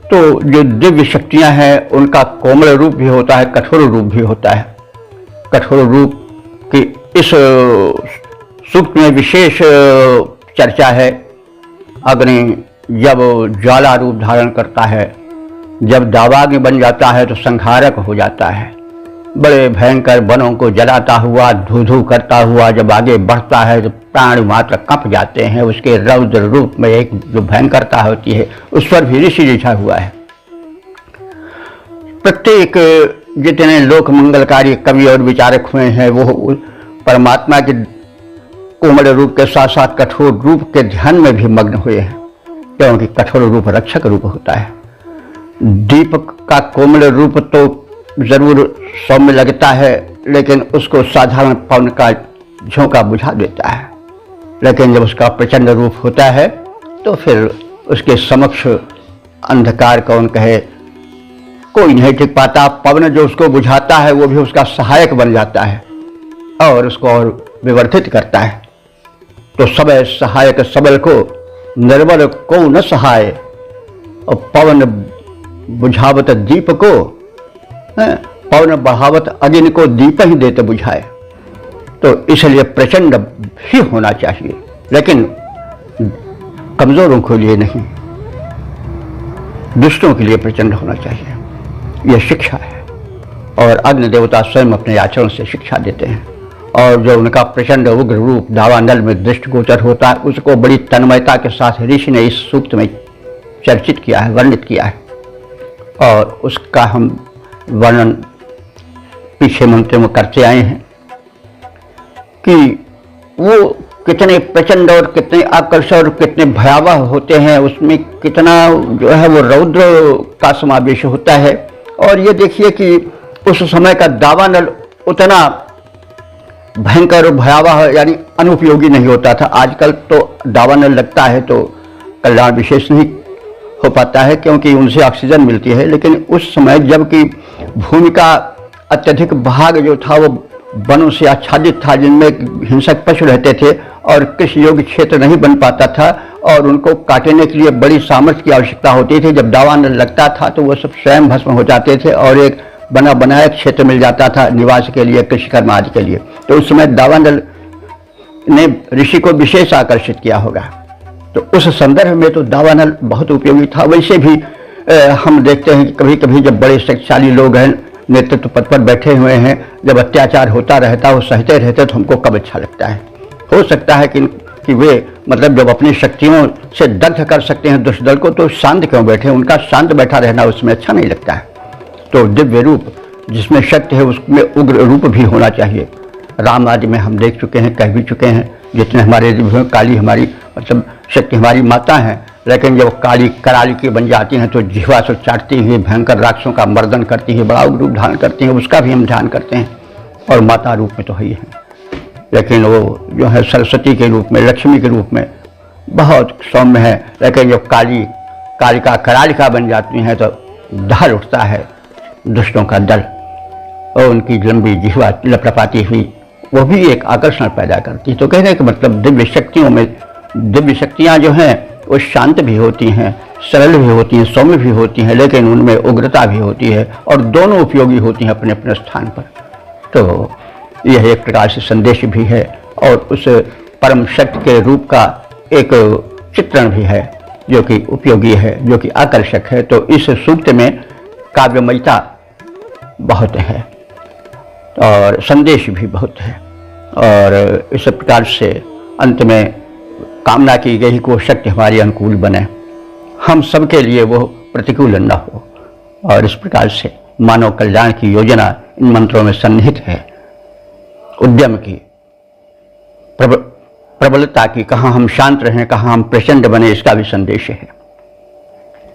तो जो दिव्य शक्तियां हैं उनका कोमल रूप भी होता है, कठोर रूप भी होता है। कठोर रूप की इस सूक्त में विशेष चर्चा है। अग्नि जब ज्वाला रूप धारण करता है, जब दावाग्नि बन जाता है तो संहारक हो जाता है। बड़े भयंकर वनों को जलाता हुआ, धू धू करता हुआ जब आगे बढ़ता है तो प्राण मात्र कंप जाते हैं। उसके रौद्र रूप में एक जो भयंकरता होती है उस पर भी ऋषि लिखा हुआ है। प्रत्येक जितने लोक मंगलकारी कवि और विचारक हुए हैं वो परमात्मा के कोमल रूप के साथ साथ कठोर रूप के ध्यान में भी मग्न हुए हैं, क्योंकि कठोर रूप रक्षक रूप होता है। दीपक का कोमल रूप तो जरूर सौम्य लगता है, लेकिन उसको साधारण पवन का झोंका बुझा देता है। लेकिन जब उसका प्रचंड रूप होता है तो फिर उसके समक्ष अंधकार कौन कहे, कोई नहीं टिक पाता। पवन जो उसको बुझाता है वो भी उसका सहायक बन जाता है और उसको और विवर्धित करता है। तो सब सहायक सबल को, निर्बल को न सहाय, और पवन बुझावत दीप को, पवन बढ़ावत अग्नि को दीप ही देते बुझाए। तो इसलिए प्रचंड ही होना चाहिए, लेकिन कमजोरों के लिए नहीं, दुष्टों के लिए प्रचंड होना चाहिए। यह शिक्षा है और अग्नि देवता स्वयं अपने आचरण से शिक्षा देते हैं। और जो उनका प्रचंड उग्र रूप दावानल में दृष्टिगोचर होता है उसको बड़ी तन्मयता के साथ ऋषि ने इस सूक्त में चर्चित किया है, वर्णित किया है। और उसका हम वर्णन पीछे मंत्र में करते आए हैं कि वो कितने प्रचंड और कितने आकर्षक और कितने भयावह होते हैं, उसमें कितना जो है वो रौद्र का समावेश होता है। और ये देखिए कि उस समय का दावानल उतना भयंकर और भयावह यानी अनुपयोगी नहीं होता था। आजकल तो दावानल लगता है तो कल्याण विशेष नहीं हो पाता है क्योंकि उनसे ऑक्सीजन मिलती है, लेकिन उस समय जबकि भूमि का अत्यधिक भाग जो था वो वनों से आच्छादित था, जिनमें हिंसक पशु रहते थे और कृषि योग्य क्षेत्र नहीं बन पाता था और उनको काटने के लिए बड़ी सामर्थ्य की आवश्यकता होती थी। जब दावानल लगता था तो वो सब स्वयं भस्म हो जाते थे और एक बना बनाया क्षेत्र मिल जाता था निवास के लिए, कृषि कर्म आदि के लिए। तो उस समय दावानल ने ऋषि को विशेष आकर्षित किया होगा। तो उस संदर्भ में तो दावानल बहुत उपयोगी था। वैसे भी हम देखते हैं कि कभी कभी जब बड़े शक्तिशाली लोग हैं, नेतृत्व पद पर बैठे हुए हैं, जब अत्याचार होता रहता है वो सहते रहते तो हमको कब अच्छा लगता है। हो सकता है कि वे मतलब जब अपनी शक्तियों से दग्ध कर सकते हैं दुष्ट दल को तो शांत क्यों बैठे, उनका शांत बैठा रहना उसमें अच्छा नहीं लगता है। तो दिव्य रूप जिसमें शक्ति है उसमें उग्र रूप भी होना चाहिए। राम आदि में हम देख चुके हैं, कह भी चुके हैं, जितने हमारे काली हमारी मतलब शक्ति हमारी माता हैं, लेकिन जब काली कराली की बन जाती हैं तो जिह्वा से चाटती हुई भयंकर राक्षसों का मर्दन करती है, बड़ा उग्र रूप धारण करती हैं, उसका भी हम ध्यान करते हैं। और माता रूप में तो है ही है, लेकिन वो जो है सरस्वती के रूप में, लक्ष्मी के रूप में बहुत सौम्य है। लेकिन जब कालिका करालिका बन जाती हैं तो दहल उठता है दुष्टों का दल और उनकी लंबी जिह्वा लपलपाती हुई वो भी एक आकर्षण पैदा करती है। तो कहने का मतलब दिव्य शक्तियों में, दिव्य शक्तियाँ जो हैं वो शांत भी होती हैं, सरल भी होती हैं, सौम्य भी होती हैं, लेकिन उनमें उग्रता भी होती है और दोनों उपयोगी होती हैं अपने अपने स्थान पर। तो यह एक प्रकार से संदेश भी है और उस परम शक्ति के रूप का एक चित्रण भी है जो कि उपयोगी है, जो कि आकर्षक है। तो इस सूक्त में काव्यमयता बहुत है और संदेश भी बहुत है। और इस प्रकार से अंत में कामना की गई कि वो शक्ति हमारी अनुकूल बने, हम सबके लिए वो प्रतिकूल न हो। और इस प्रकार से मानव कल्याण की योजना इन मंत्रों में सन्निहित है। उद्यम की, प्रबलता की, कहाँ हम शांत रहें, कहाँ हम प्रचंड बने, इसका भी संदेश है।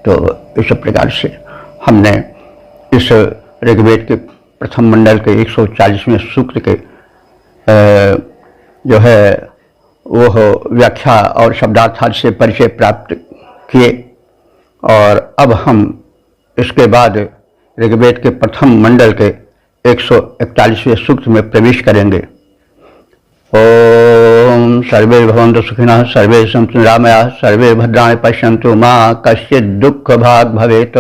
तो इस प्रकार से हमने इस ऋग्वेद के प्रथम मंडल के 140वें सूक्त के जो है वो व्याख्या और शब्दार्थ से परिचय प्राप्त किए। और अब हम इसके बाद ऋग्वेद के प्रथम मंडल के 141वें सूक्त में प्रवेश करेंगे। ओम सर्वे भवन्तु सुखिनः, सर्वे सन्तु निरामयाः, सर्वे भद्राणि पश्यन्तु, मा कश्चित् दुःख भाग् भवेत्।